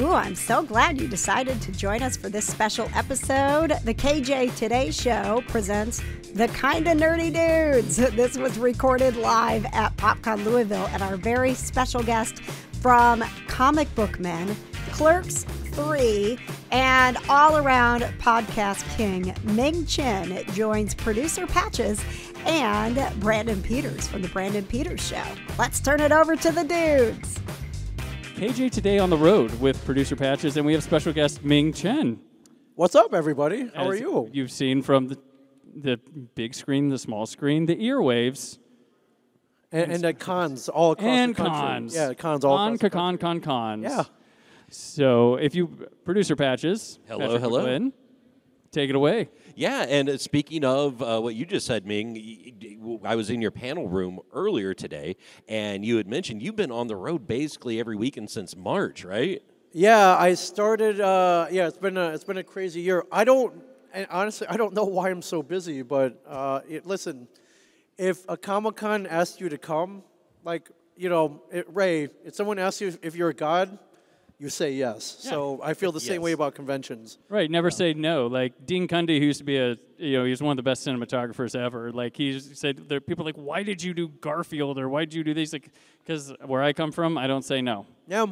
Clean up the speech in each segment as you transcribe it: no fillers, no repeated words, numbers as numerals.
Ooh, I'm so glad you decided to join us for this special episode. The KJ Today Show presents The Kinda Nerdy Dudes. This was recorded live at PopCon Louisville, and our very special guest from Comic Book Men, Clerks 3, and all-around podcast king Ming Chen joins producer Patches and Brandon Peters from The Brandon Peters Show. Let's turn it over to the dudes. KJ Today on the road with producer Patches, and we have special guest Ming Chen. What's up, everybody? How are you? You've seen from the big screen, the small screen, the earwaves. And the cons all across the country. Cons. Yeah, cons all across the country. Cons. Yeah. So if you, producer Patches. Hello. McGlynn, take it away. Yeah, and speaking of what you just said, Ming, I was in your panel room earlier today, and you had mentioned you've been on the road basically every weekend since March, right? Yeah, I started. It's been a crazy year. Honestly, I don't know why I'm so busy, but listen, if a Comic-Con asks you to come, Ray, if someone asks you if you're a god, you say yes. Yeah. So I feel the same way about conventions. Right, never say no. Like Dean Cundy, who used to be he's one of the best cinematographers ever. Like he said, there are people like, why did you do Garfield or why did you do these? Like, because where I come from, I don't say no. Yeah.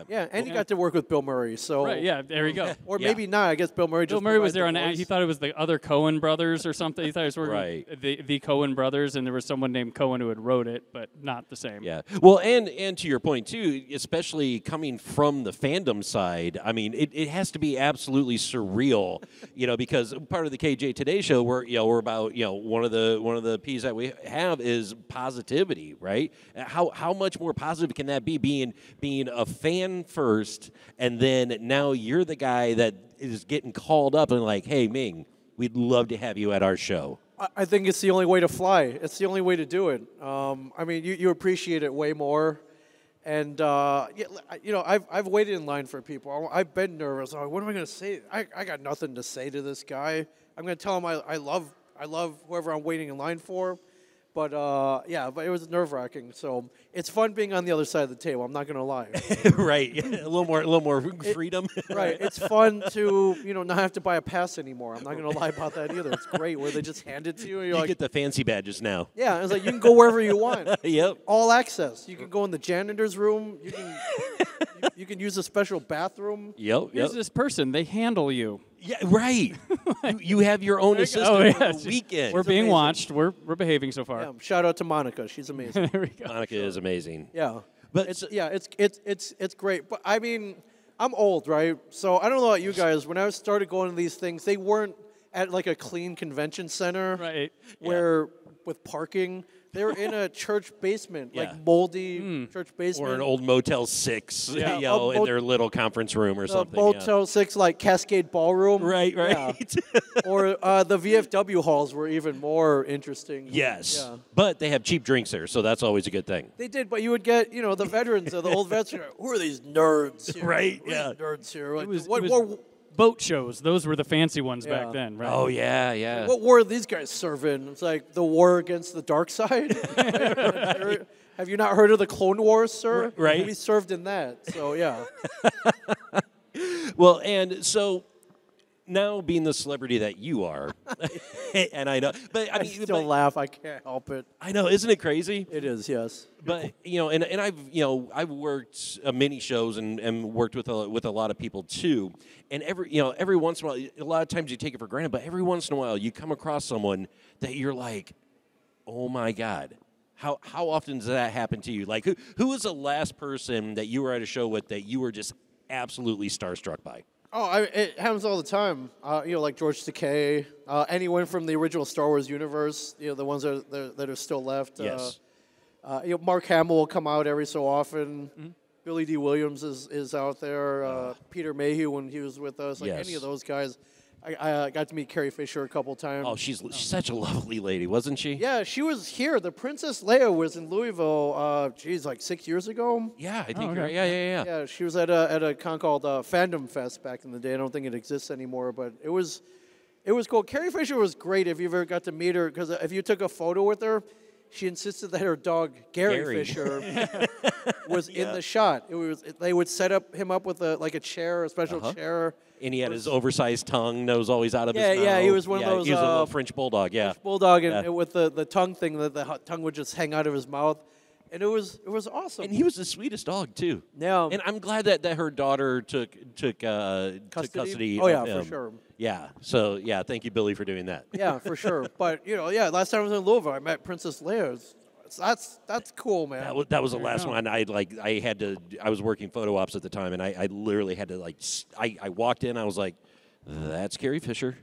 Yeah, and you got to work with Bill Murray, so right, yeah, there you go. Or maybe not. I guess Bill Murray. Bill Murray was there on. He thought it was the other Coen brothers or something. He thought it was working with the Coen brothers, and there was someone named Coen who had wrote it, but not the same. Yeah. Well, and to your point too, especially coming from the fandom side, I mean, it has to be absolutely surreal, because part of the KJ Today Show, we're about one of the P's that we have is positivity, right? How much more positive can that be? Being a fan first, and then now you're the guy that is getting called up and like, hey, Ming, we'd love to have you at our show. I think it's the only way to fly. It's the only way to do it. I mean, you appreciate it way more. And, I've waited in line for people. I've been nervous. What am I going to say? I got nothing to say to this guy. I'm going to tell him I love whoever I'm waiting in line for. But but it was nerve-wracking. So it's fun being on the other side of the table. I'm not going to lie. Right, a little more freedom. Right, it's fun to not have to buy a pass anymore. I'm not going to lie about that either. It's great where they just hand it to you. And you get the fancy badges now. Yeah, it's like you can go wherever you want. Yep, all access. You can go in the janitor's room. You can use a special bathroom. Yep. Here's this person. They handle you. Yeah, right. you have your own assistant for the weekend. We're being watched. We're behaving so far. Yeah, shout out to Monica. She's amazing. There we go. Monica is amazing. Yeah, but it's great. But I mean, I'm old, right? So I don't know about you guys. When I started going to these things, they weren't at like a clean convention center, right? Where with parking. They were in a church basement, like moldy church basement. Or an old Motel 6, in their little conference room or something. Motel 6, like Cascade Ballroom. Right. Yeah. Or the VFW halls were even more interesting. Yes. Yeah. But they have cheap drinks there, so that's always a good thing. They did, but you would get, the veterans, the old vets, who are these nerds here? Right, yeah. Nerds here. Like, it was boat shows. Those were the fancy ones back then, right? Oh, yeah. What war are these guys serving? It's like the war against the dark side. Right. Have you not heard of the Clone Wars, sir? Right. We served in that, so yeah. Well, and so now being the celebrity that you are, and I know, but I still laugh. I can't help it. I know, isn't it crazy? It is, yes. But and I've worked many shows and worked with a lot of people too. And every once in a while, a lot of times you take it for granted, but every once in a while you come across someone that you're like, oh my God. How often does that happen to you? Like who was the last person that you were at a show with that you were just absolutely starstruck by? Oh, it happens all the time. Like George Takei, anyone from the original Star Wars universe, the ones that are still left. Yes. Mark Hamill will come out every so often. Mm-hmm. Billy D. Williams is out there. Peter Mayhew when he was with us. Any of those guys. I got to meet Carrie Fisher a couple times. Oh, she's such a lovely lady, wasn't she? Yeah, she was here. The Princess Leia was in Louisville, like 6 years ago. Yeah, I think right. Yeah. Yeah, she was at a con called Fandom Fest back in the day. I don't think it exists anymore, but it was cool. Carrie Fisher was great if you ever got to meet her, because if you took a photo with her, she insisted that her dog, Gary. Fisher, was in the shot. They would set him up with a chair, a special chair. And he had his oversized tongue that was always out of his mouth. Yeah, he was one of those. He was a little French bulldog. Yeah, French bulldog, and with the tongue thing, the tongue would just hang out of his mouth, and it was awesome. And he was the sweetest dog too. Yeah, and I'm glad that her daughter took custody. Oh yeah, of him. for sure. Yeah. So yeah, thank you, Billy, for doing that. Yeah, for sure. But last time I was in Louisville, I met Princess Leia. That's cool, man. That was the last one. I was working photo ops at the time, and I literally had to I walked in. I was like, that's Carrie Fisher.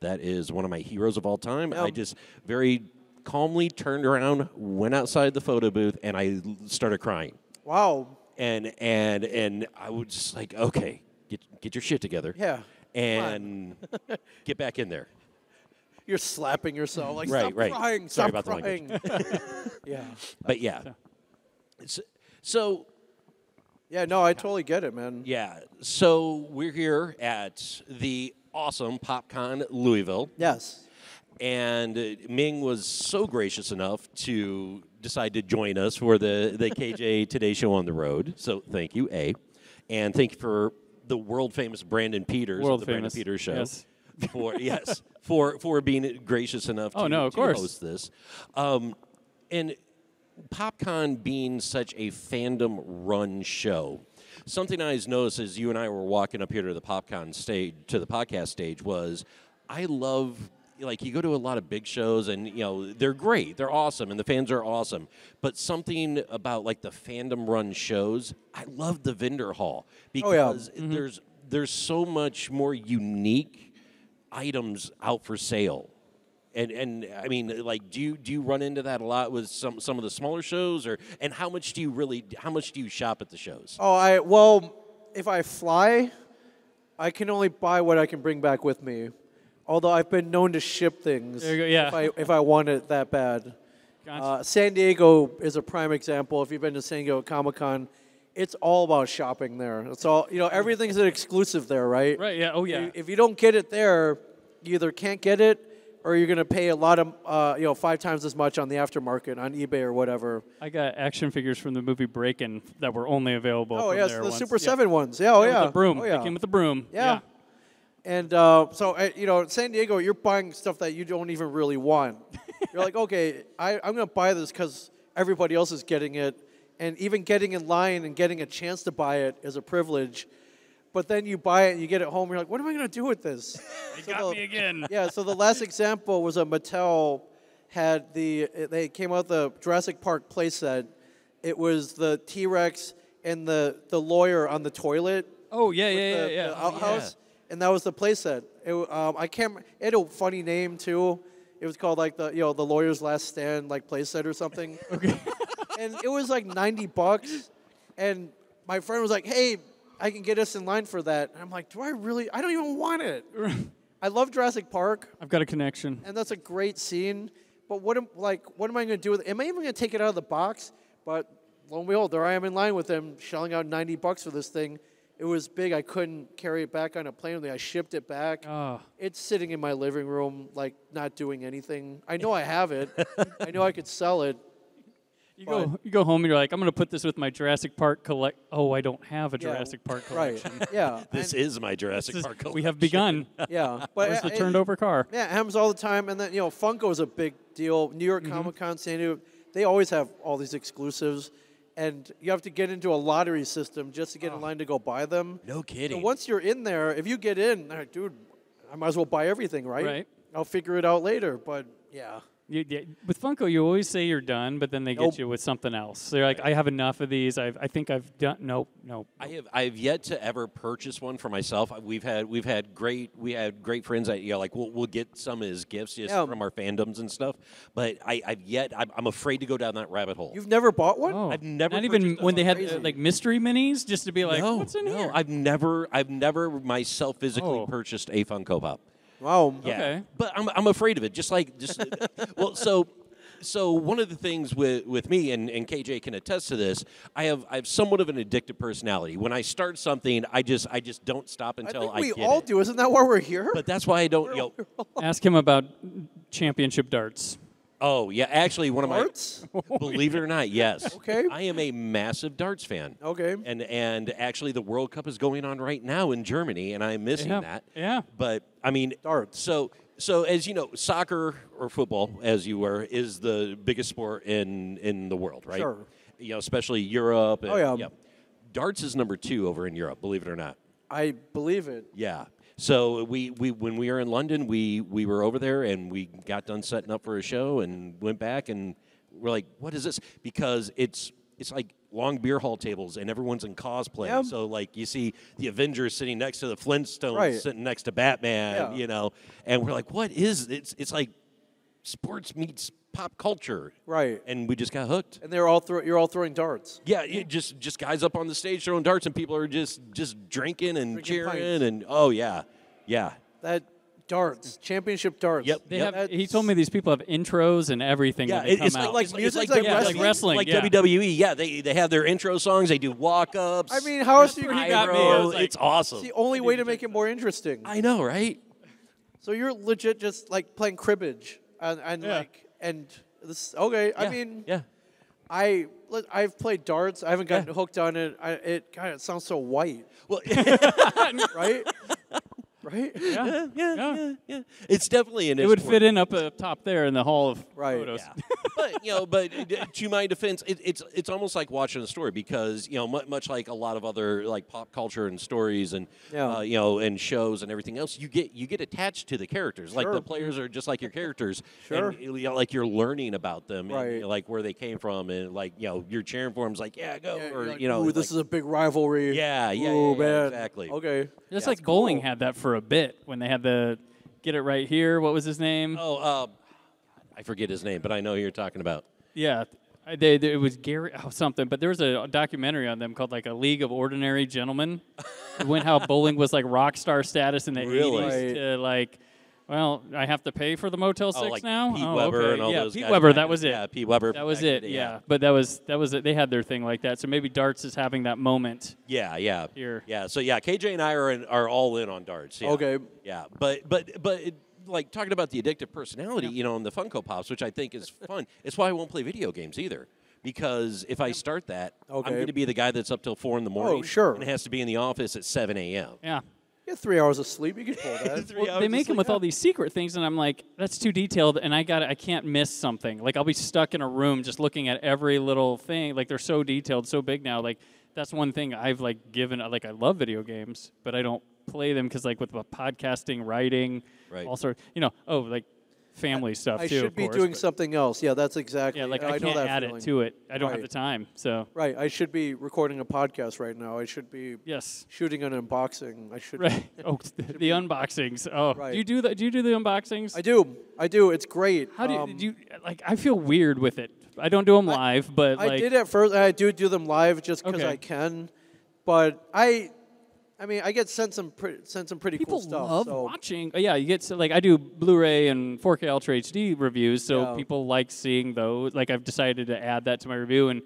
That is one of my heroes of all time. Yep. I just very calmly turned around, went outside the photo booth, and I started crying. Wow. And I was just like, okay, get your shit together. Yeah. And get back in there. You're slapping yourself like right. Crying, Sorry stop about crying. the language. Yeah. But yeah. So. Yeah, no, I totally get it, man. Yeah. So we're here at the awesome PopCon Louisville. Yes. And Ming was so gracious enough to decide to join us for the KJ Today Show on the road. So thank you, A. And thank you for the world famous Brandon Peters of the Brandon Peters Show. Yes. For being gracious enough to host this. And PopCon being such a fandom-run show, something I noticed as you and I were walking up here to the PopCon stage, to the podcast stage, was I love, you go to a lot of big shows and, they're great, they're awesome, and the fans are awesome, but something about, the fandom-run shows, I love the vendor hall because there's so much more unique items out for sale. And I mean, do you run into that a lot with some of the smaller shows, and how much do you shop at the shows? Well, if I fly, I can only buy what I can bring back with me. Although I've been known to ship things. There you go, yeah. If I want it that bad. Gotcha. San Diego is a prime example. If you've been to San Diego Comic-Con, it's all about shopping there. It's all everything's an exclusive there, right? Right. Yeah. Oh yeah. If you don't get it there, you either can't get it, or you're going to pay a lot of, 5 times as much on the aftermarket, on eBay or whatever. I got action figures from the movie Breakin' that were only available. Oh, from yes, there the once. Super 7 ones. Yeah, With the broom. Oh, yeah. They came with the broom. Yeah. And so, San Diego, you're buying stuff that you don't even really want. You're like, okay, I'm going to buy this because everybody else is getting it. And even getting in line and getting a chance to buy it is a privilege. But then you buy it and you get it home, and you're like, what am I going to do with this? They got me again. Yeah, so the last example was Mattel they came out with the Jurassic Park playset. It was the T-Rex and the lawyer on the toilet. Oh, yeah. The outhouse. And that was the playset. It had a funny name, too. It was called, the lawyer's last stand, playset or something. Okay. And it was $90. And my friend was like, hey, I can get us in line for that. And I'm like, do I really? I don't even want it. I love Jurassic Park. I've got a connection. And that's a great scene. But what am I going to do with it? Am I even going to take it out of the box? But lo and behold, there I am in line with them, shelling out $90 for this thing. It was big. I couldn't carry it back on a plane with me. I shipped it back. Oh. It's sitting in my living room, not doing anything. I know I have it. I know I could sell it. You go home and you're like, I'm going to put this with my Jurassic Park collect. Oh, I don't have a Jurassic Park collection. Right. Yeah. This is my Jurassic Park collection. We have begun. Yeah. Where's the turned over car? Yeah, it happens all the time. And then, Funko is a big deal. New York Comic-Con, San Diego, they always have all these exclusives. And you have to get into a lottery system just to get in line to go buy them. No kidding. So once you're in there, if you get in, dude, I might as well buy everything, right? Right. I'll figure it out later. But, yeah. With Funko, you always say you're done, but then they get you with something else. They're like, I have enough of these. I think I've done. Nope. I've yet to ever purchase one for myself. We've had great friends that we'll get some as gifts from our fandoms and stuff. But I'm afraid to go down that rabbit hole. You've never bought one? Oh, I've never. Not even when they had crazy. mystery minis, just to be like, what's in here? I've never myself physically purchased a Funko Pop. Wow. Yeah. Okay. But I'm afraid of it. Well, so one of the things with me, and KJ can attest to this, I have somewhat of an addictive personality. When I start something, I just don't stop until I think we get all it. do. Isn't that why we're here? But that's why I don't. Ask him about championship darts. Oh, yeah. Actually, one of Darts? my, believe it or not, yes. Okay. I am a massive darts fan. Okay. And actually, the World Cup is going on right now in Germany, and I'm missing that. Yeah. But, I mean, Darts. So as you know, soccer or football, as you were, is the biggest sport in the world, right? Sure. You know, especially Europe. And, Oh, yeah. Darts is number 2 over in Europe, believe it or not. I believe it. Yeah. So we when we were in London, we were over there and we got done setting up for a show and went back and we're like, what is this? Because it's like long beer hall tables and everyone's in cosplay. Yeah. So like you see the Avengers sitting next to the Flintstones, Right. sitting next to Batman, Yeah. you know, and we're like, what is it's like sports meets pop culture, Right. and we just got hooked. And you're all throwing darts. Yeah, just guys up on the stage throwing darts, and people are just drinking and Drinking cheering, pints. and oh yeah. That darts, championship darts. Yep. They Yep. have. He told me these people have intros and everything. Yeah, when they come it's out. like It's it's like like wrestling? Like like yeah. WWE. Yeah, they have their intro songs. They do walk ups. I mean, how else do you where he get got me. I was like- It's awesome. It's the only way to make it more interesting. I know, right? So you're legit just like playing cribbage and Yeah. like and this okay. I Yeah, mean, yeah. I've played darts. I haven't gotten Yeah. hooked on it. It sounds so white, Well, right? Right? Yeah. it's definitely an. It would fit in up top there in the hall of Right. photos. Yeah. but to my defense, it's almost like watching a story because much like a lot of other like pop culture and stories and Yeah. and shows and everything else, you get attached to the characters. Like Sure. the players are just like your characters. Sure. And, like you're learning about them, Right. And, like where they came from, and like you're cheering for them. Like go, Yeah, or you're like, you know, ooh, this is a big rivalry. yeah, Ooh, man. exactly. Okay. Just Yeah, like it's bowling cool. had that for a bit when they had the get it right here. What was his name? Oh, I forget his name, but I know who you're talking about. Yeah. It was Gary something, but there was a documentary on them called like A League of Ordinary Gentlemen. It went how bowling was like rock star status in the Really? 80s Right. to like, well, I have to pay for the Motel 6 like now? Pete Oh, Weber okay. and all yeah, those Pete guys Weber, back that in- was it. yeah, Pete Weber That was back in it, the day, yeah. But that was it. They had their thing like that. So maybe darts is having that moment. Yeah. Here. Yeah. So yeah, KJ and I are all in on darts. Yeah. Okay. Yeah, but like talking about the addictive personality, and the Funko Pops, which I think is fun. It's why I won't play video games either. Because if I start that, I'm Okay. going to be the guy that's up till 4 in the morning. sure. And has to be in the office at 7 a.m. Yeah. You get 3 hours of sleep. You can pull that. Well, they make them with all these secret things, and I'm like, that's too detailed, and I can't miss something. Like I'll be stuck in a room just looking at every little thing. Like they're so detailed, so big now. Like that's one thing I've like given. Like I love video games, but I don't play them because like with the podcasting, writing, Right. all sorts. like family stuff I too. should of be course, doing but- something else. Yeah, that's exactly. Yeah, like I I know can't that add feeling. it to it. I don't have Right. the time. So Right. I should be recording a podcast right now. I should be yes. shooting an unboxing. I should. Right. Oh, the unboxings. Oh, Right. do you do that? Do you do the unboxings? I do. It's great. How do you like? I feel weird with it. I don't do them live, but I like did at first. I do them live just because Okay. I can. But I mean, I get sent some pretty people cool stuff. love so. watching. Yeah, you get like I do Blu-ray and 4K Ultra HD reviews, so Yeah. people like seeing those. Like I've decided to add that to my review, and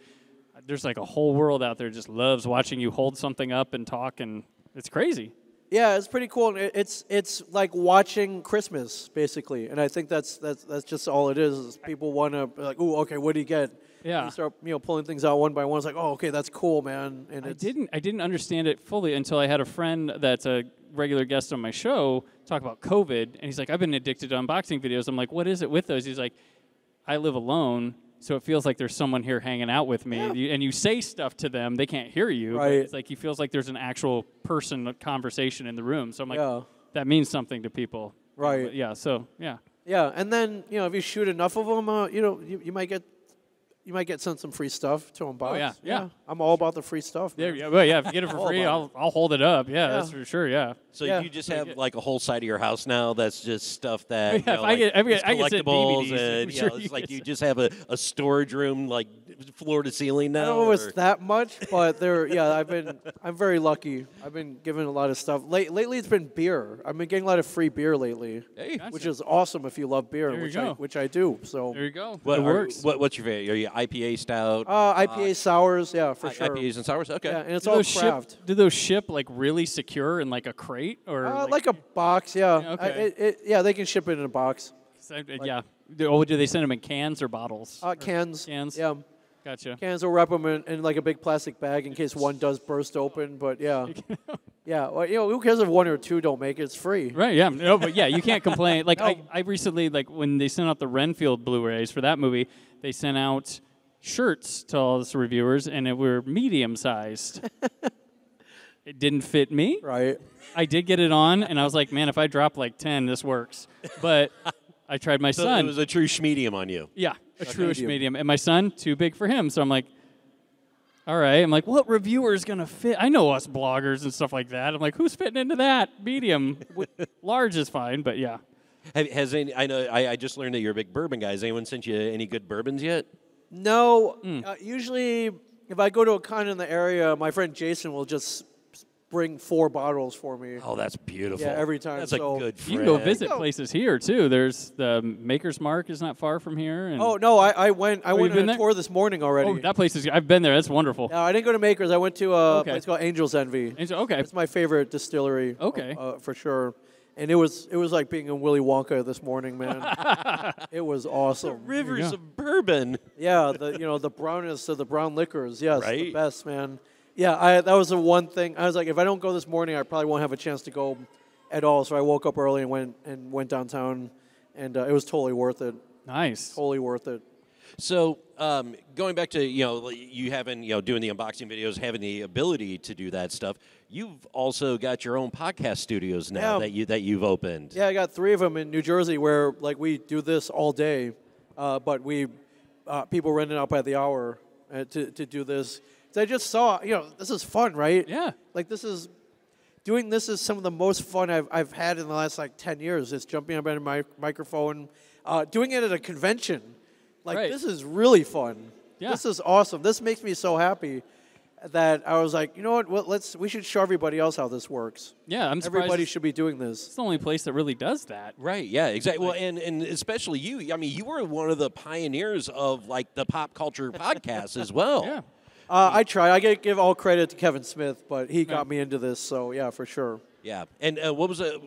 there's like a whole world out there just loves watching you hold something up and talk, and it's crazy. Yeah, it's pretty cool. And it's like watching Christmas basically, and I think that's just all it is people want to be like, ooh, okay, what do you get? Yeah. You start pulling things out one by one. It's like, oh, okay, that's cool, man. And I didn't understand it fully until I had a friend that's a regular guest on my show talk about COVID, and he's like, I've been addicted to unboxing videos. I'm like, what is it with those? He's like, I live alone, so it feels like there's someone here hanging out with me, and you say stuff to them, they can't hear you. Right. But it's like he feels like there's an actual person, a conversation in the room. So I'm like, Yeah. that means something to people. Right. Yeah. So yeah. Yeah, and then if you shoot enough of them, you might get sent some free stuff to unbox. yeah. I'm all about the free stuff. There, man. yeah, well, yeah. If you get it for All free, about I'll hold it up. Yeah, that's for sure. Yeah. So Yeah. you just have like a whole side of your house now that's just stuff that Yeah, if I get- is I get sent collectibles DVDs, and I'm sure it's you like get you sent- just have a storage room like floor to ceiling now. I don't know if or- it's that much, but I'm very lucky. I've been given a lot of stuff. Lately, it's been beer. I've been getting a lot of free beer lately, Hey. which is awesome if you love beer, There you which go. which I do. So There you go. What, it are- works. what's your favorite? Are you IPA stout? IPA sours, yeah, for sure. IPAs and sours? Okay. Yeah, and it's Do all those craft. do those ship like really secure in like a crate or Like a box, yeah. Yeah, okay. Yeah, they can ship it in a box. yeah, Oh, do they send them in cans or bottles? Cans. Cans? Yeah. Gotcha. Cans will wrap them in like a big plastic bag in case one does burst open. But yeah. Yeah. Well, who cares if one or two don't make it? It's free. Right, yeah. No, but yeah, you can't complain. Like, No. I recently, like, when they sent out the Renfield Blu-rays for that movie, they sent out shirts to all the reviewers, and it were medium-sized. It didn't fit me. Right. I did get it on, and I was like, man, if I drop like 10, this works. But I tried my So son. it was a true schmedium on you. Yeah, a truish medium. And my son, too big for him. So I'm like, all right. I'm like, what reviewer is going to fit? I know us bloggers and stuff like that. I'm like, who's fitting into that? Medium. Large is fine, but yeah. I know I just learned that you're a big bourbon guy. Has anyone sent you any good bourbons yet? No. Usually, if I go to a con in the area, my friend Jason will just bring 4 bottles for me. Oh, that's beautiful. Yeah, every time. That's So a good friend. You can go visit places here, too. There's the Maker's Mark is not far from here. And Oh, no, I went you've on been a there? tour this morning already. Oh, that place is, I've been there. That's wonderful. I didn't go to Makers. I went to a Okay. place called Angel's Envy. And so, okay. It's my favorite distillery. Okay. For sure. And it was like being in Willy Wonka this morning, man. It was awesome. Rivers of bourbon. Yeah, the brownness of the brown liquors. Yes, the Right? best, man. Yeah, that was the one thing. I was like, if I don't go this morning, I probably won't have a chance to go at all. So I woke up early and went downtown, and it was totally worth it. Nice. Totally worth it. So going back to you having doing the unboxing videos, having the ability to do that stuff, you've also got your own podcast studios now that you've opened. Yeah, I got 3 of them in New Jersey where like we do this all day, but we people rent it out by the hour to do this. So I just saw this is fun, right? Yeah. Like doing this is some of the most fun I've had in the last like 10 years. It's jumping up on my microphone, doing it at a convention. Like, Right. this is really fun. Yeah. This is awesome. This makes me so happy that I was like, you know what? We should show everybody else how this works. Yeah, I'm surprised. Everybody should be doing this. It's the only place that really does that. Right, yeah, exactly. Well, and especially you. I mean, you were one of the pioneers of like the pop culture podcast as well. Yeah. I try. I give all credit to Kevin Smith, but he got me into this. So yeah, for sure. Yeah. And what was it?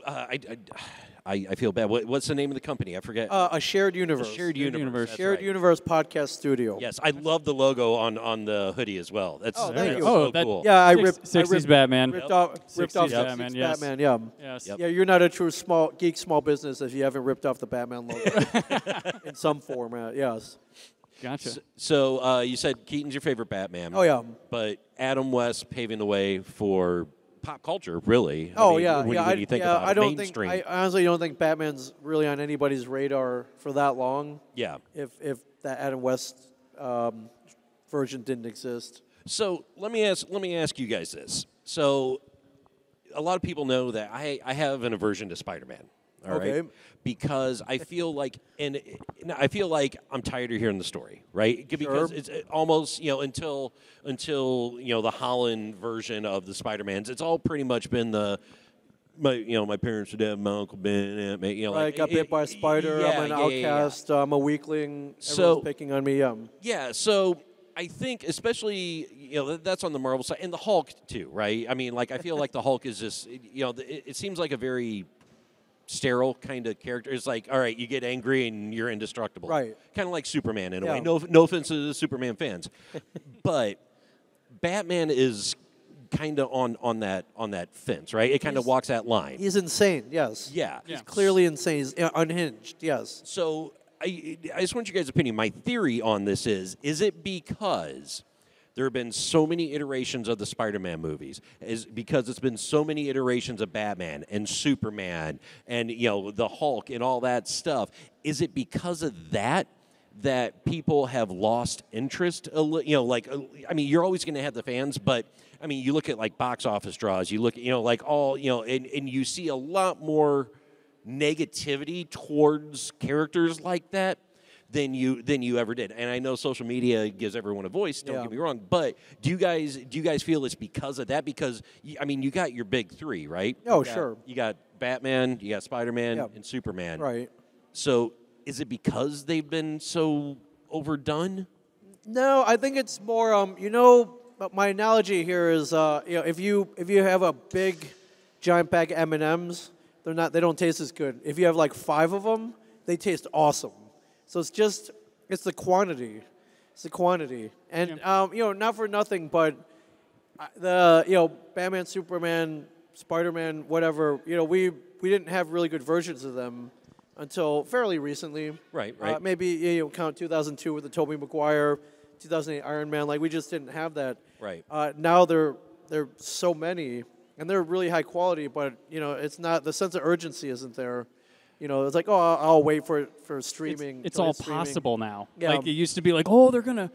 I feel bad. What's the name of the company? I forget. A shared universe. Shared Universe. that's Shared right. Universe Podcast Studio. Yes, I love the logo on the hoodie as well. That's thank you. so that- cool. Yeah, I Six- ripped 60s Batman. Ripped off 60s 60s Batman, yes. Batman. Yeah. Yes. Yeah, you're not a true small business if you haven't ripped off the Batman logo in some format. Yes. Gotcha. So you said Keaton's your favorite Batman. Oh yeah. But Adam West paving the way for pop culture, really. Oh I mean, yeah. When you think about I it, don't mainstream. think. I honestly don't think Batman's really on anybody's radar for that long. yeah. If that Adam West version didn't exist. So let me ask you guys this. So a lot of people know that I have an aversion to Spider-Man. All right, Okay. because I feel like I'm tired of hearing the story, right? Because it's almost until the Holland version of the Spider-Mans, it's all pretty much been my parents are dead, my uncle Ben, I got bit by a spider. yeah, I'm an yeah. outcast. I'm a weakling. So- Everyone's picking on me. Yeah, so I think especially that's on the Marvel side and the Hulk too, right? I mean, like I feel like the Hulk is just it seems like a very sterile kind of character. It's like, all right, you get angry and you're indestructible. Right. Kind of like Superman in a Yeah. way. No offense to the Superman fans, but Batman is kind of on that fence, right? It kind of walks that line. He's insane. Yes. Yeah. Yeah. Clearly insane. He's unhinged. Yes. So I just want you guys' opinion. My theory on this is it because there have been so many iterations of the Spider-Man movies, is because it's been so many iterations of Batman and Superman and the Hulk and all that stuff. Is it because of that people have lost interest? I mean, you're always going to have the fans, but I mean, you look at like box office draws. You look at and you see a lot more negativity towards characters like that than you ever did. And I know social media gives everyone a voice, don't get me wrong, but do you guys feel it's because of that? Because I mean, you got your big 3, right? Oh, sure. You got Batman, you got Spider-Man, Yeah. and Superman. Right. So is it because they've been so overdone? No, I think it's more. My analogy here is, if you have a big, giant bag of M&Ms, they don't taste as good. If you have like 5 of them, they taste awesome. So it's the quantity. It's the quantity. And, not for nothing, but Batman, Superman, Spider-Man, whatever, we didn't have really good versions of them until fairly recently. Right. Maybe count 2002 with the Tobey Maguire, 2008 Iron Man. Like, we just didn't have that. Right. Now there are so many, and they're really high quality, but, it's not, the sense of urgency isn't there. It's like, I'll wait for streaming. It's all possible now. Yeah. Like, it used to be like, oh, they're gonna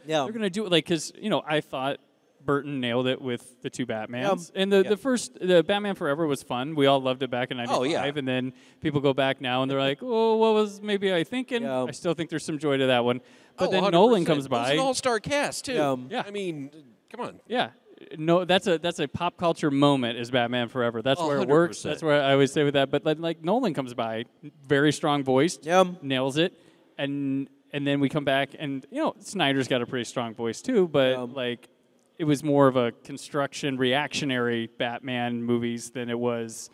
do it. Like, because I thought Burton nailed it with the two Batmans. And the Batman Forever was fun. We all loved it back in '95. Oh, yeah. And then people go back now and they're like, oh, what was maybe I thinking? Yeah. I still think there's some joy to that one. But then 100%. Nolan comes by. It's an all-star cast too. Yeah. I mean, come on. Yeah. No, that's a pop culture moment is Batman Forever. That's where it 100%. works. That's where I always say with that. But like Nolan comes by, very strong voice, nails it, and then we come back and Snyder's got a pretty strong voice too. But like it was more of a construction reactionary Batman movies than it was.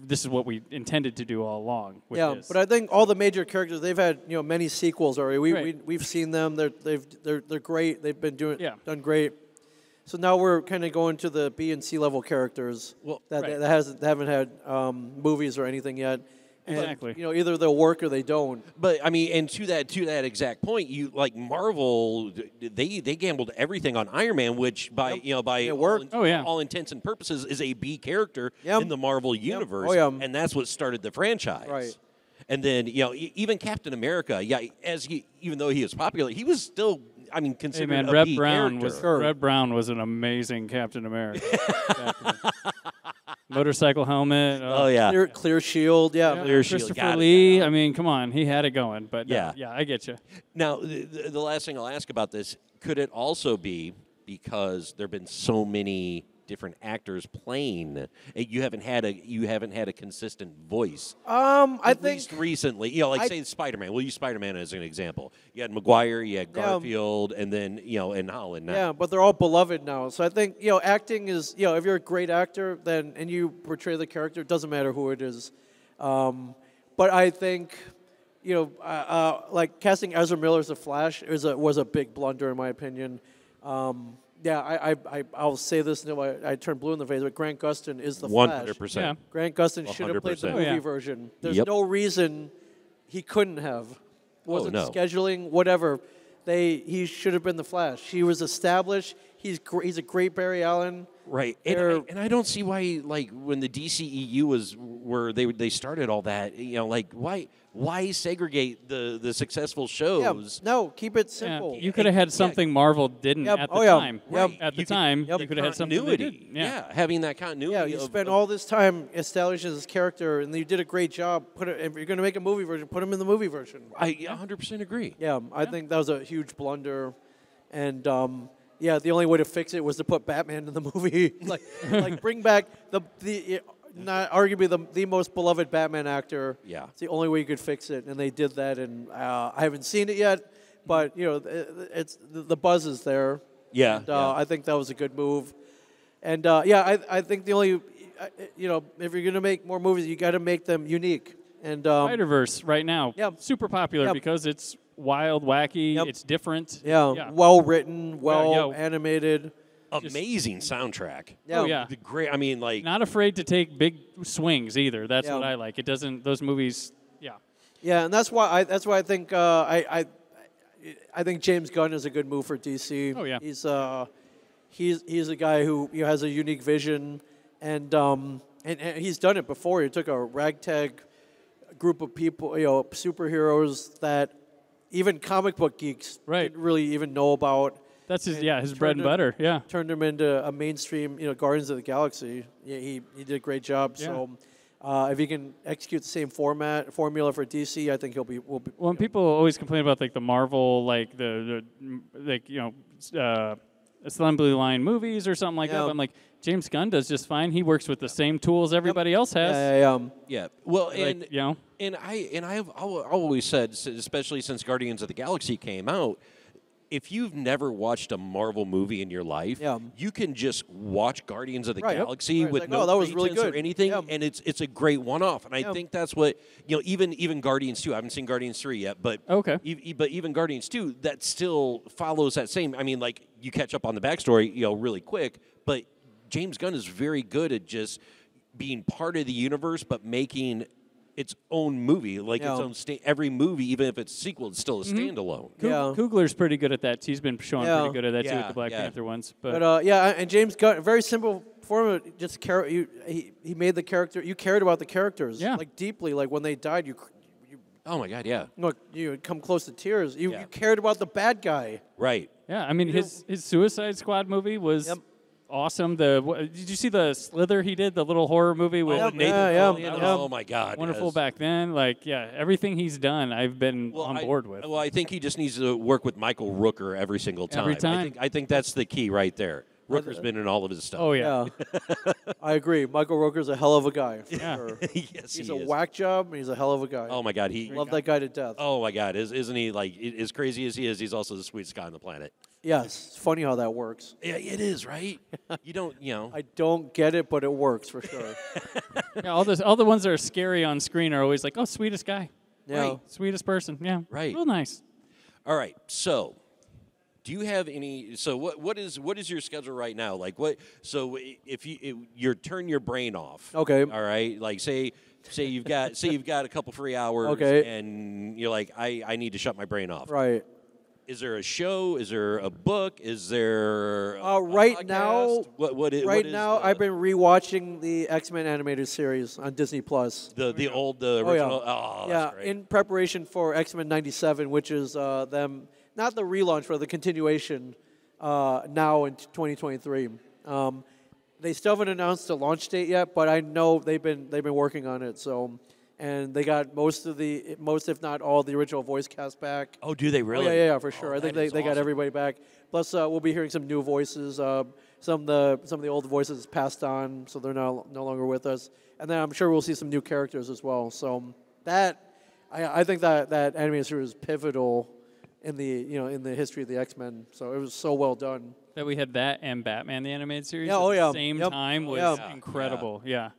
This is what we intended to do all along. But I think all the major characters they've had many sequels already. We've seen them. They're great. They've been done great. So now we're kind of going to the B and C level characters that haven't had movies or anything yet. And, exactly. Either they'll work or they don't. But I mean, and to that exact point, you like Marvel, they gambled everything on Iron Man, which by all intents and purposes is a B character in the Marvel universe, and that's what started the franchise. Right. And then even Captain America, even though he was popular, he was still. I mean, considered a B character. Red Brown was an amazing Captain America. Motorcycle helmet. Oh yeah, clear shield. Yeah, clear shield. Christopher Lee. I mean, come on, he had it going. But I get you. Now, the last thing I'll ask about this: could it also be because there've been so many different actors playing, you haven't had a consistent voice? I think at least recently, say Spider-Man. We'll use Spider-Man as an example. You had Maguire, you had Garfield, and then and Holland now. Yeah, but they're all beloved now. So I think acting is if you're a great actor, then and you portray the character, it doesn't matter who it is. But I think like casting Ezra Miller as the Flash was a big blunder in my opinion. I'll say this until I turn blue in the face, but Grant Gustin is the Flash. 100%. Yeah. Grant Gustin should have played the movie version. There's no reason he couldn't have. Wasn't scheduling, whatever. He should have been the Flash. He was established. He's a great Barry Allen. Right, and I don't see why, like, when the DCEU was where they started all that, why segregate the successful shows? No, keep it simple. You could have had something Marvel didn't at the time. Right. At the time, you could have had something they didn't. Having that continuity. Yeah, you spent all this time establishing this character, and you did a great job. If you're going to make a movie version, put him in the movie version. I 100% agree. I think that was a huge blunder, and the only way to fix it was to put Batman in the movie. like bring back the not arguably the most beloved Batman actor. Yeah, it's the only way you could fix it, and they did that. And I haven't seen it yet, but it's the buzz is there. Yeah, and, I think that was a good move. And I think the only if you're gonna make more movies, you got to make them unique. And Spider-Verse right now, super popular because it's wild, wacky, it's different. Well written, well animated. Amazing soundtrack. The great. I mean, like not afraid to take big swings either. That's what I like. It doesn't. Those movies. Yeah, and that's why I think I think James Gunn is a good move for DC. Oh yeah. He's a guy who has a unique vision, and he's done it before. He took a ragtag group of people, superheroes that even comic book geeks didn't really even know about. That's his bread and butter. Yeah, turned him into a mainstream, Guardians of the Galaxy. Yeah, he did a great job. Yeah. So if he can execute the same formula for DC, I think will be. When people always complain about like the Marvel, like assembly line movies or something like that, but I'm like, James Gunn does just fine. He works with the same tools everybody else has. Yeah. Well, and I've always said, especially since Guardians of the Galaxy came out, if you've never watched a Marvel movie in your life, you can just watch Guardians of the Galaxy with like, no that was really good or anything, and it's a great one-off. And I think that's what even Guardians 2. I haven't seen Guardians 3 yet, but but even Guardians 2, that still follows that same. I mean, like you catch up on the backstory, really quick, but James Gunn is very good at just being part of the universe, but making its own movie, like its own every movie, even if it's a sequel, it's still a standalone. Kugler's pretty good at that. He's been showing pretty good at that too with the Black Panther ones. But and James Gunn, very simple formula. Just he made the character. You cared about the characters, like deeply. Like when they died, you oh my God, yeah. Look, you come close to tears. You cared about the bad guy, right? Yeah, I mean his Suicide Squad movie was. Awesome. Did you see the Slither he did, the little horror movie with Nathan Fillion? Oh my God, wonderful back then. Like, everything he's done, I've been on board with. Well, I think he just needs to work with Michael Rooker every single time. Every time. I think that's the key right there. Rooker's been in all of his stuff. Oh yeah. I agree. Michael Rooker's a hell of a guy. For sure. Yes, he's a whack job, and he's a hell of a guy. Oh my God, love that guy to death. Oh my God, isn't he like as crazy as he is? He's also the sweetest guy on the planet. Yes, it's funny how that works. Yeah, it is, right? You don't, I don't get it, but it works for sure. All the ones that are scary on screen are always like, oh, sweetest guy. Yeah. Right. Sweetest person. Yeah. Right. Real nice. All right. So, do you have any? So, what is your schedule right now? Like, what? So, if you turn your brain off. Okay. All right. Like, say you've got a couple free hours. Okay. And you're like, I need to shut my brain off. Right. Is there a show? Is there a book? Is there right podcast? now? Right now, I've been rewatching the X-Men animated series on Disney Plus. The original. Oh, that's great. In preparation for X-Men '97, which is them not the relaunch, but the continuation now in 2023. They still haven't announced the launch date yet, but I know they've been working on it. So. And they got most, if not all, the original voice cast back. Oh, do they really? Oh, yeah, for sure. I think they got everybody back. Plus, we'll be hearing some new voices. Some of the old voices passed on, so they're no longer with us. And then I'm sure we'll see some new characters as well. So I think that animated series is pivotal in the history of the X-Men. So it was so well done. That we had that and Batman the animated series at the same time was incredible. Yeah.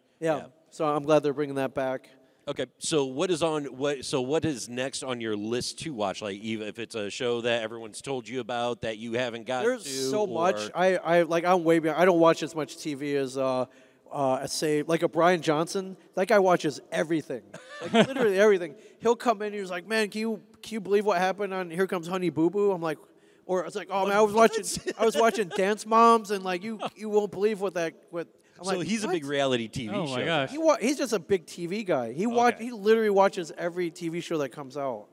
So I'm glad they're bringing that back. Okay, so what is next on your list to watch? Like, even if it's a show that everyone's told you about that you haven't gotten to. There's so much. I'm way behind. I don't watch as much TV as say like a Brian Johnson. That guy watches everything, like literally everything. He'll come in and he's like, "Man, can you believe what happened on Here Comes Honey Boo Boo?" I'm like, or it's like, "Oh man, I was watching Dance Moms, and like you won't believe what." I'm so like, he's a big reality TV show. Oh my gosh. He's just a big TV guy. He literally watches every TV show that comes out.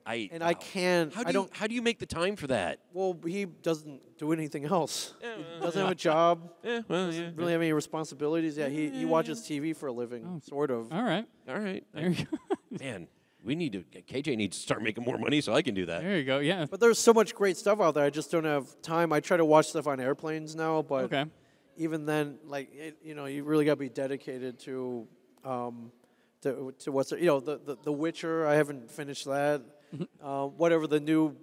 I can't. How do you make the time for that? Well, he doesn't do anything else. He doesn't have a job. Doesn't really have any responsibilities. Yeah, he watches TV for a living, sort of. All right. There you go. Man, KJ needs to start making more money so I can do that. There you go. Yeah. But there's so much great stuff out there. I just don't have time. I try to watch stuff on airplanes now, but. Okay. Even then, like you really got to be dedicated to what's the Witcher. I haven't finished that. Whatever the new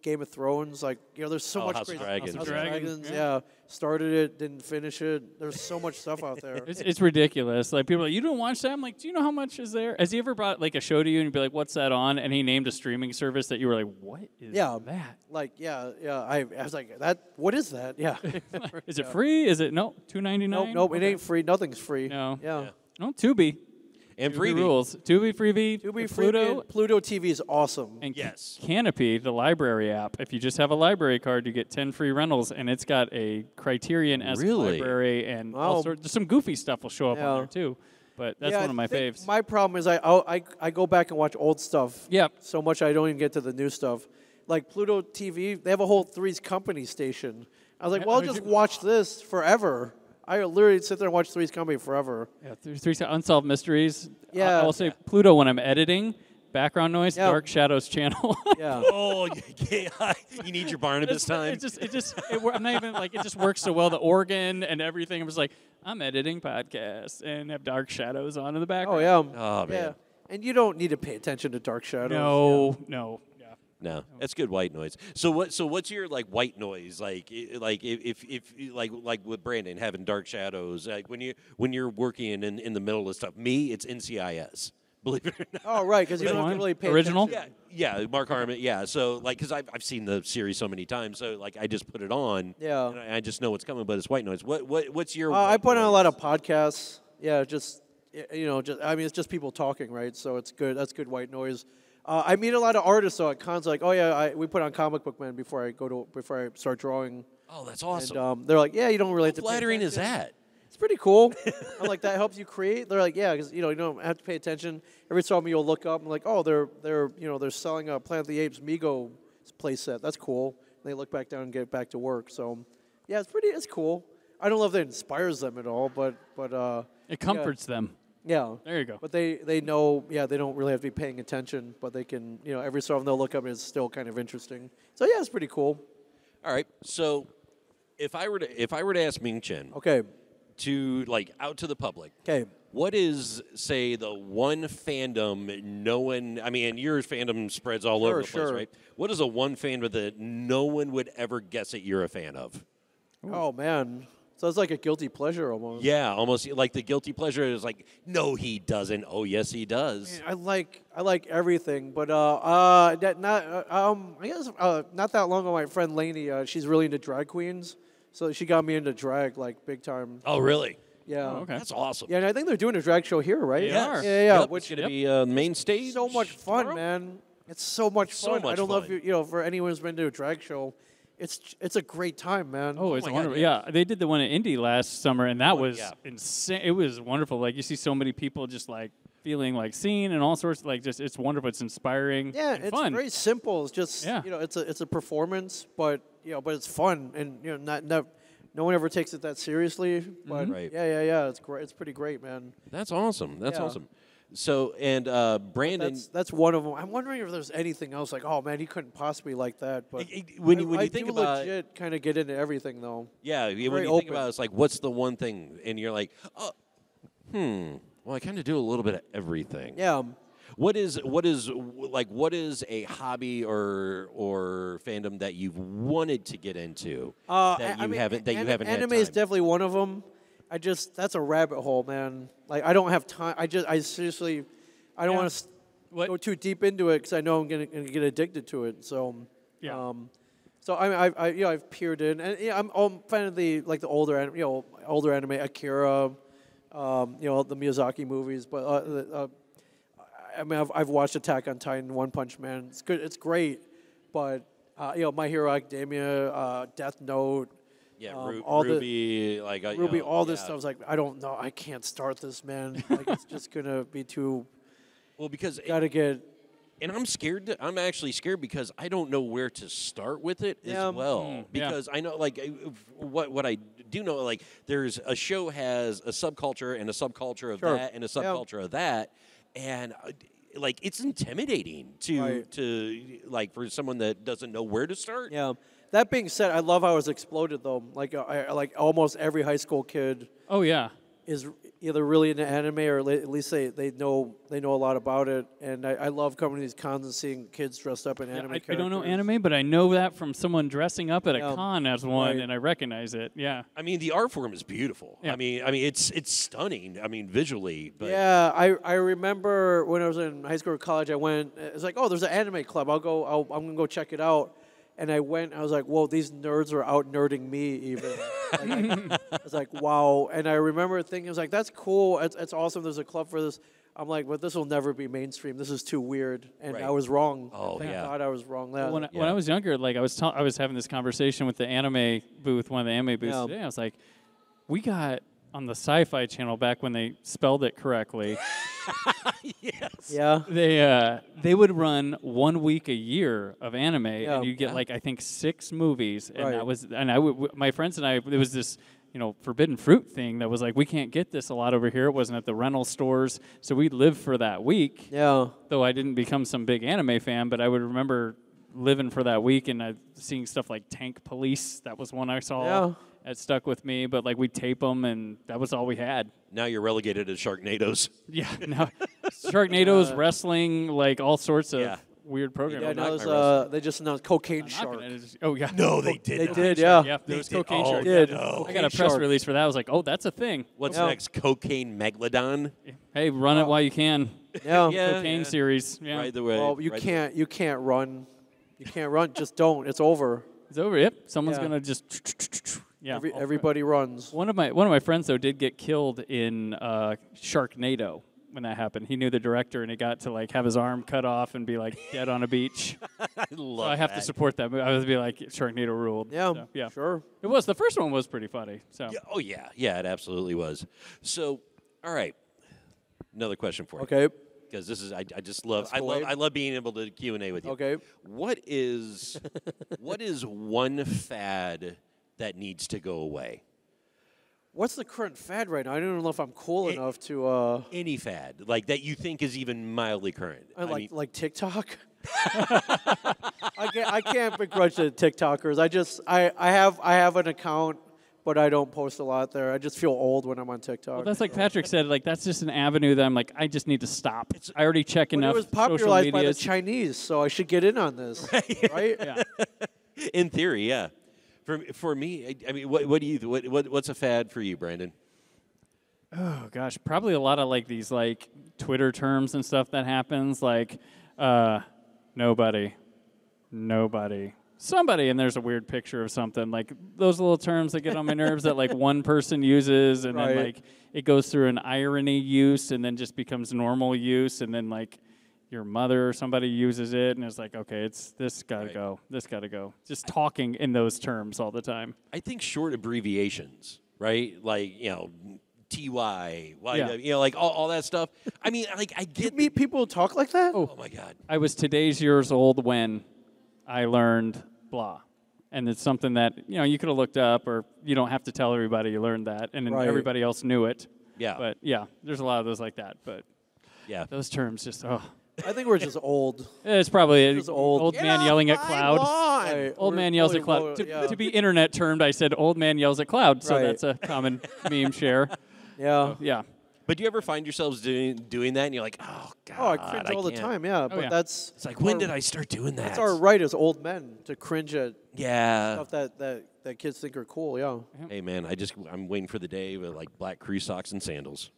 Game of Thrones, there's so much House great of Dragons. House of Dragons. Yeah, started it, didn't finish it. There's so much stuff out there. It's ridiculous. Like people are like, you don't watch that? I'm like, do you know how much is there? Has he ever brought like a show to you and you'd be like, what's that on? And he named a streaming service that you were like, what is that? Like I was like, what is that? Yeah. Is it free? Is it $2.99? Nope. It ain't free. Nothing's free. No. Yeah. No, Tubi. And Tubi Freebie. rules. Tubi, Freebie, Pluto. Pluto TV is awesome. And yes. Canopy, the library app. If you just have a library card, you get 10 free rentals, and it's got a Criterion-esque library, and all sorts. Some goofy stuff will show up on there too. But that's one of my faves. My problem is I go back and watch old stuff. Yep. So much I don't even get to the new stuff. Like Pluto TV, they have a whole Three's Company station. I was like, well, I'll just watch this forever. I literally sit there and watch Three's Company forever. Yeah, Three Unsolved Mysteries. Yeah. I'll say Pluto when I'm editing. Background noise, Dark Shadows channel. Yeah. Oh, you need your Barnabas time. I'm not even like, it just works so well. The organ and everything. I was like, I'm editing podcasts and have Dark Shadows on in the background. Oh, yeah. Oh, man. Yeah. And you don't need to pay attention to Dark Shadows. No. Yeah. No, that's good white noise. So what's your like white noise like? If like with Brandon having dark shadows, like when you're working in the middle of stuff. Me, it's NCIS. Believe it or not. Oh, right, because you don't have to really pay Original? attention. Yeah, Mark Harmon. Yeah, so like because I've seen the series so many times, so like I just put it on. Yeah. And I just know what's coming, but it's white noise. What's your? I put on a noise? lot of podcasts. Yeah, just I mean, it's just people talking, right? So it's good. That's good white noise. I meet a lot of artists though at cons. Like, oh yeah, we put on Comic Book Man before I start drawing. Oh, that's awesome. And they're like, yeah, you don't really have to. How flattering pay is that? It's pretty cool. I'm like, that helps you create. They're like, yeah, because you don't have to pay attention. Every so often you'll look up and like, oh, they're selling a Planet of the Apes Mego playset. That's cool. And they look back down and get back to work. So, yeah, it's cool. I don't know if it inspires them at all, but It comforts them. yeah. There you go. But they know, they don't really have to be paying attention, but they can, every so often they'll look up and it's still kind of interesting. So yeah, it's pretty cool. All right. So if I were to ask Ming Chen Okay. to like out to the public, Okay. what is say the one fandom no one? I mean, and your fandom spreads all over the place, Sure. right? What is a one fandom that no one would ever guess that you're a fan of? Oh man. So it's like a guilty pleasure almost. Yeah, almost like the guilty pleasure is like, no, he doesn't. Oh, yes, he does. I like everything, but I guess not that long ago, my friend Lainey, she's really into drag queens, so she got me into drag like big time. Oh, really? Yeah. Oh, okay. That's awesome. Yeah, and I think they're doing a drag show here, right? They are. Yeah. Yep, Which it's going to be main stage. so much fun, tomorrow? man. It's so much So fun. much I don't know fun. if for anyone who's been to a drag show, it's a great time, man. Oh, it's my God, wonderful. yeah. Yeah, they did the one at Indy last summer, and that was yeah. insane. It was wonderful. Like, you see so many people just, like, feeling, like, seen and all sorts. Like, just it's wonderful. It's inspiring Yeah, and it's fun. very simple. It's just Yeah. it's a performance, but but it's fun, and no one ever takes it that seriously. But Right. yeah, it's great. It's pretty great, man. That's awesome. That's Yeah. awesome. So, and Brandon, That's one of them. I'm wondering if there's anything else like, oh man, he couldn't possibly like that. But when you I think do about legit kind of get into everything though. yeah, when you very think open. about it, it's like, what's the one thing? And you're like, oh, well, I kind of do a little bit of everything. Yeah. What is a hobby or fandom that you've wanted to get into that you haven't had Anime time? is definitely one of them. That's a rabbit hole, man. Like I don't have time. I seriously, I don't Yeah. want to What- go too deep into it because I know I'm gonna get addicted to it. So Yeah. So I've peered in, and I'm a fan of the older anime, Akira, the Miyazaki movies. But I've watched Attack on Titan, One Punch Man. It's good. It's great. But My Hero Academia, Death Note. Yeah, all Ruby, Ruby, all this yeah. stuff's like, I don't know, I can't start this, man. Like it's just gonna be too. Well, because Gotta get. and I'm scared. I'm actually scared because I don't know where to start with it Yeah. as well. yeah. Because I know, like, what I do know, like, there's a show has a subculture and a subculture of Sure. that and a subculture of that, and like it's intimidating Right. to like for someone that doesn't know where to start. Yeah. That being said, I love how it's exploded though. Like like almost every high school kid Oh, yeah. is either really into anime or at least they know a lot about it. And I love coming to these cons and seeing kids dressed up in anime I characters. don't know anime, but I know that from someone dressing up at a Yeah. con as one, Right. and I recognize it. Yeah. I mean, the art form is beautiful. Yeah. I mean, it's stunning. I mean, visually, but Yeah, I remember when I was in high school or college, I went. It's like, oh, there's an anime club. I'm gonna go check it out. And I went. I was like, whoa, these nerds are out nerding me even. I was like, wow. And I remember thinking, I was like, that's cool. It's awesome. There's a club for this. I'm like, but this will never be mainstream. This is too weird. And Right. I was wrong. Oh, Thank yeah. God I was wrong. When I was younger, like I was having this conversation with the anime booth, one of the anime booths Yeah. today. I was like, we got on the Sci-Fi Channel back when they spelled it correctly. Yeah. They would run 1 week a year of anime, Yeah. and you get like I think 6 movies, and Right. my friends and I, there was this forbidden fruit thing that was like we can't get this a lot over here. It wasn't at the rental stores, so we'd live for that week. Yeah. Though I didn't become some big anime fan, but I would remember living for that week and seeing stuff like Tank Police. That was one I saw. Yeah. That stuck with me, but like we'd tape them, and that was all we had. now you're relegated to Sharknadoes. Yeah, no, Sharknadoes, wrestling, like all sorts of. Yeah. weird program. Yeah, Don't knock no, they just announced Cocaine I'm not Shark. gonna oh yeah. No, they did. They not. did, Shark, yeah. There was They did. Cocaine Oh, Shark. did. Yeah. I got a Cocaine press Shark. release for that. I was like, oh, that's a thing. What's Yeah. next? Cocaine Megalodon. Hey, run it while you can. Yeah. Yeah. Cocaine series. Yeah. Right the way. Well, you right can't run. You can't run. Just don't. It's over. It's over. Yep. Someone's Yeah. gonna just. Yeah. Everybody runs. One of my friends though did get killed in Sharknado when that happened. He knew the director and he got to like have his arm cut off and be like dead on a beach. I love So I have that. to support that movie. I would be like Sharknado ruled. Yeah. So, yeah. Sure. It was the first one was pretty funny. So Yeah, oh yeah, yeah, it absolutely was. So, all right, another question for you. Okay. Because this is I just love Escalade. I love being able to Q&A with you. Okay. What is one fad that needs to go away? What's the current fad right now? I don't even know if I'm cool enough to. Any fad like that you think is even mildly current? I mean, Like TikTok. I can't begrudge the TikTokers. I have an account, but I don't post a lot there. I just feel old when I'm on TikTok. well, that's like Patrick said. Like that's just an avenue that I'm like I just need to stop. I already check But enough it was social popularized by the medias. Chinese, so I should get in on this, right? Yeah. in theory, yeah. For me, I mean, what do you what's a fad for you, Brandon? Oh gosh, probably a lot of like these like Twitter terms and stuff that happens like nobody, somebody, and there's a weird picture of something like those little terms that get on my nerves that like one person uses and then Right. like it goes through an irony use and then just becomes normal use and then like your mother or somebody uses it and it's like okay, it's this gotta Right. go, this gotta go. Just talking in those terms all the time. I think short abbreviations, right? Like TY, Yeah. like all that stuff. I mean, like I You get meet people who talk like that? oh my god. I was today's years old when I learned blah. And it's something that, you could have looked up or you don't have to tell everybody you learned that. And then Right. everybody else knew it. Yeah. But, yeah, there's a lot of those like that. But Yeah. those terms just, I think we're just old. It's probably Just old. old Get man off yelling at my cloud. lawn! Old We're man yells at really cloud. low- yeah. To be internet termed, I said old man yells at cloud. So Right. that's a common meme share. Yeah. Yeah. But do you ever find yourselves doing that and you're like, oh god. Oh, I cringe all the can't. time. Yeah, but yeah. that's It's like when did I start doing that? That's our right as old men to cringe at Yeah. stuff that kids think are cool. Yeah. Hey man, I'm waiting for the day with like black crew socks and sandals.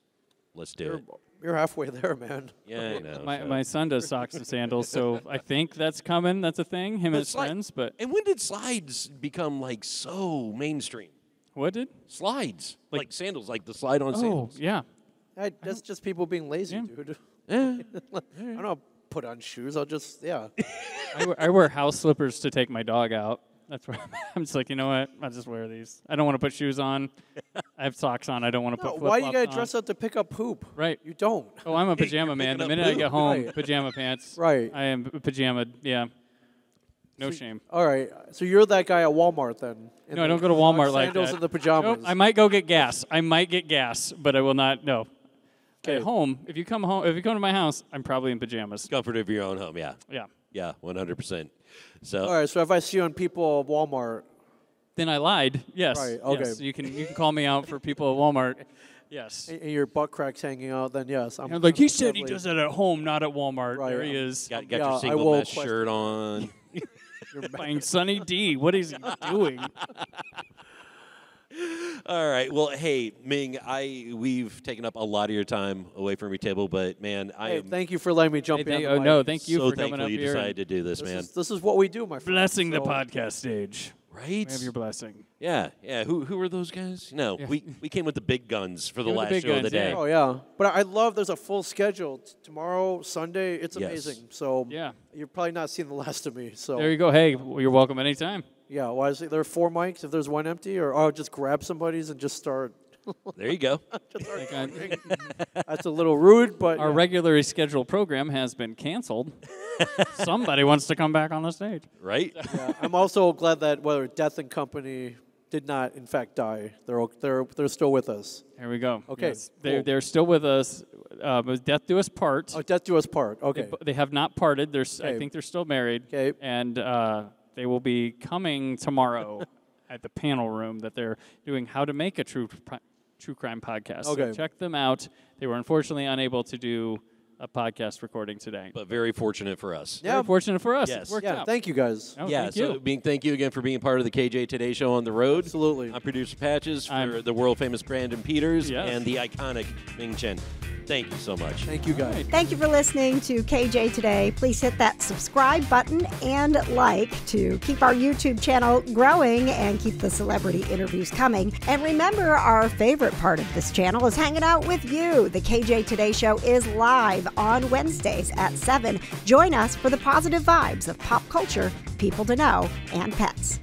Let's do it. You're halfway there, man. Yeah, I know. My son does socks and sandals, so I think that's coming. That's a thing. Him and his Slide- friends. But And when did slides become like so mainstream? what did? Slides, like sandals, like the slide on sandals. yeah. That's just people being lazy, Yeah. dude. Yeah. I don't put on shoes. I'll just I wear house slippers to take my dog out. That's where I'm just like, you know what? I'll just wear these. I don't want to put shoes on. I have socks on. I don't want to No, put why flip-flops you gotta on. dress up to pick up poop? Right. You don't. Oh, I'm a pajama man. The picking up minute I poop. get home, Right. pajama pants. Right. I am pajama. Yeah. No shame. All right. So you're that guy at Walmart then? in No, I the don't go to Walmart like sandals that. and the pajamas. Nope, I might go get gas. But I will not. No. Okay. At home, if you come to my house, I'm probably in pajamas. Comfort of your own home. Yeah. Yeah. Yeah. 100%. So. All right. So if I see you on people at Walmart, Then I lied. Yes. Right, okay. Yes. You can call me out for people at Walmart. Yes. and your butt cracks hanging out, then yes, I'm. And like he I'm said, he definitely- does it at home, not at Walmart. Right, There he is. Got Yeah, your I single will mesh question- shirt on. Playing Sunny D. What is he doing? All right. Well, hey, Ming, we've taken up a lot of your time away from your table, but man, I Hey, am thank you for letting me jump in. on the mic. Thank you so for coming thankful up you here. decided to do this, man. This is what we do, my friend. Blessing the So- podcast stage. Right? Have your blessing. Yeah, yeah. Who were those guys? No, Yeah. we came with the big guns for the Came with the last big show of the guns, day. yeah. Oh yeah, but I love. There's a full schedule tomorrow, Sunday. It's Yes. amazing. So Yeah. you're probably not seeing the last of me. So There you go. Hey, you're welcome anytime. yeah, why is it, there are 4 mics? If there's one empty, or I'll just grab somebody's and just start. There you go. Like, That's a little rude, but our yeah. regularly scheduled program has been canceled. Somebody wants to come back on the stage. Right? Yeah, I'm also glad that whether Death and Company did not in fact die. They're still with us. There we go. Okay, Yes. cool. They're still with us. With Death Do Us Part. Oh, Death Do Us Part. Okay. They have not parted. I Okay. think they're still married. Okay. And they will be coming tomorrow at the panel room that they're doing how to make a true crime podcast. Okay. So check them out. They were unfortunately unable to do a podcast recording today. But very fortunate for us. Very fortunate for us. Yes. It worked Yeah, out. thank you guys. Oh, Yeah, thank so you. thank you again for being part of the KJ Today Show on the road. Absolutely. I'm producer Patches for I'm- the world famous Brandon Peters Yes. and the iconic Ming Chen. Thank you so much. Thank you guys. Thank you for listening to KJ Today. Please hit that subscribe button and like to keep our YouTube channel growing and keep the celebrity interviews coming. And remember, our favorite part of this channel is hanging out with you. The KJ Today Show is live on Wednesdays at 7. Join us for the positive vibes of pop culture, people to know, and pets.